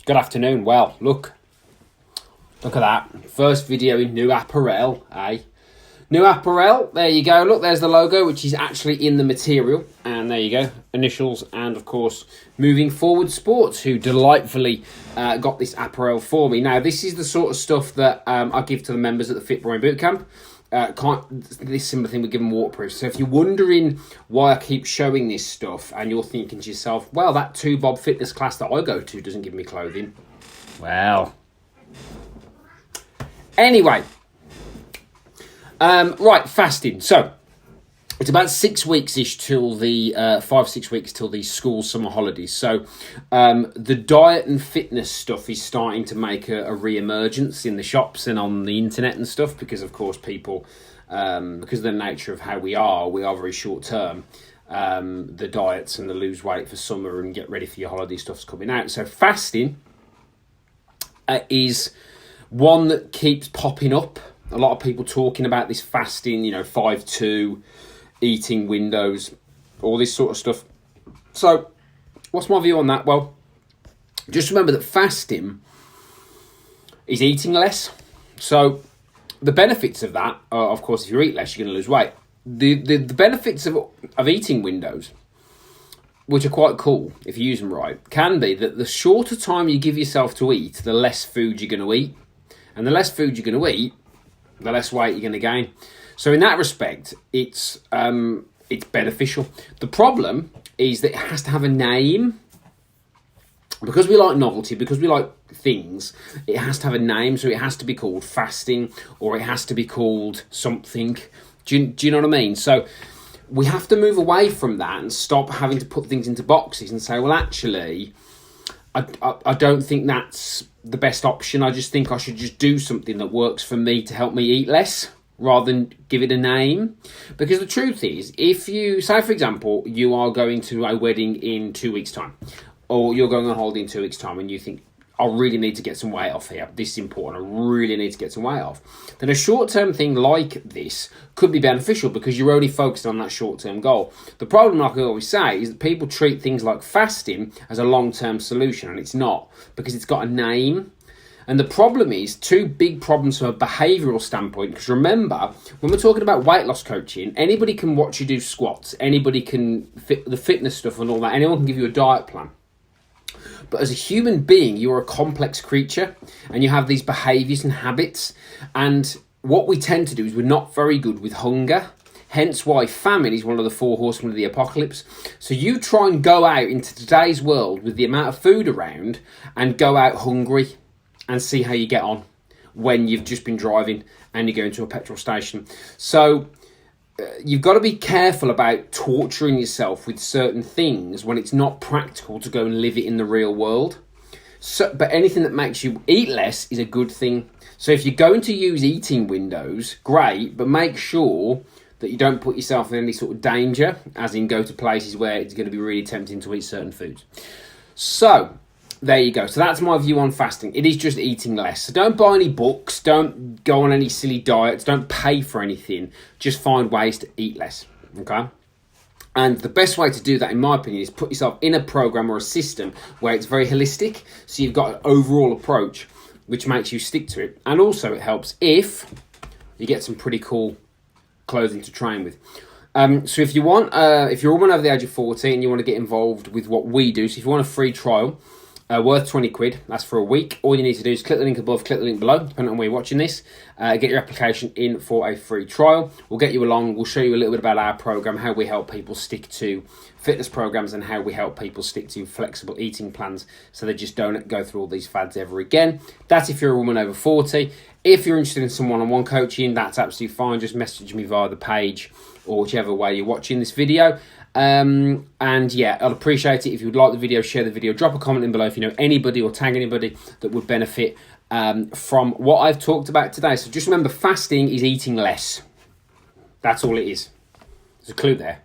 Good afternoon. Well, look at that. First video in new apparel, eh? New apparel, there you go. Look, there's the logo, which is actually in the material. And there you go, initials and, of course, Moving Forward Sports, who delightfully got this apparel for me. Now, this is the sort of stuff that I give to the members at the Fit Boring Bootcamp. This similar thing we give them waterproof. So if you're wondering why I keep showing this stuff and you're thinking to yourself, well, that 2Bob fitness class that I go to doesn't give me clothing. Well, anyway, right, fasting. So it's about 6 weeks-ish till the 5-6 weeks till the school summer holidays. So the diet and fitness stuff is starting to make a re-emergence in the shops and on the internet and stuff because, of course, people, because of the nature of how we are very short-term. The diets and the lose weight for summer and get ready for your holiday stuff's coming out. So fasting is one that keeps popping up. A lot of people talking about this fasting, 5-2, eating windows, all this sort of stuff. So, what's my view on that? Well, just remember that fasting is eating less. So, the benefits of that are, of course, if you eat less, you're going to lose weight. The benefits of eating windows, which are quite cool if you use them right, can be that the shorter time you give yourself to eat, the less food you're going to eat. And the less food you're going to eat, the less weight you're going to gain. So in that respect, it's beneficial. The problem is that it has to have a name. Because we like novelty, because we like things, it has to have a name. So it has to be called fasting or it has to be called something. Do you know what I mean? So we have to move away from that and stop having to put things into boxes and say, well, actually, I don't think that's the best option. I just think I should just do something that works for me to help me eat less rather than give it a name. Because the truth is, if you, say for example, you are going to a wedding in 2 weeks' time, or you're going on holiday in 2 weeks' time and you think, I really need to get some weight off here. This is important. I really need to get some weight off. Then a short-term thing like this could be beneficial because you're only focused on that short-term goal. The problem, like I always say, is that people treat things like fasting as a long-term solution, and it's not because it's got a name. And the problem is two big problems from a behavioural standpoint. Because remember, when we're talking about weight loss coaching, anybody can watch you do squats. Anybody can fit the fitness stuff and all that. Anyone can give you a diet plan. But as a human being, you're a complex creature and you have these behaviours and habits. And what we tend to do is we're not very good with hunger. Hence why famine is one of the 4 horsemen of the apocalypse. So you try and go out into today's world with the amount of food around and go out hungry and see how you get on when you've just been driving and you're going to a petrol station. So you've got to be careful about torturing yourself with certain things when it's not practical to go and live it in the real world. So, but anything that makes you eat less is a good thing. So if you're going to use eating windows, great, but make sure that you don't put yourself in any sort of danger, as in go to places where it's going to be really tempting to eat certain foods. So there you go. So that's my view on fasting. It is just eating less. So don't buy any books. Don't go on any silly diets. Don't pay for anything. Just find ways to eat less. Okay? And the best way to do that, in my opinion, is put yourself in a program or a system where it's very holistic. So you've got an overall approach which makes you stick to it. And also it helps if you get some pretty cool clothing to train with. So if you want, if you're a woman over the age of 40 and you want to get involved with what we do, so if you want a free trial, worth 20 quid, that's for a week. All you need to do is click the link above, click the link below, depending on where you're watching this. Get your application in for a free trial. We'll get you along. We'll show you a little bit about our program, how we help people stick to fitness programs and how we help people stick to flexible eating plans so they just don't go through all these fads ever again. That's if you're a woman over 40. If you're interested in some one-on-one coaching, that's absolutely fine. Just message me via the page or whichever way you're watching this video. And yeah, I'd appreciate it if you would like the video, share the video, drop a comment in below if you know anybody or tag anybody that would benefit from what I've talked about today. So just remember, fasting is eating less. That's all it is. There's a clue there.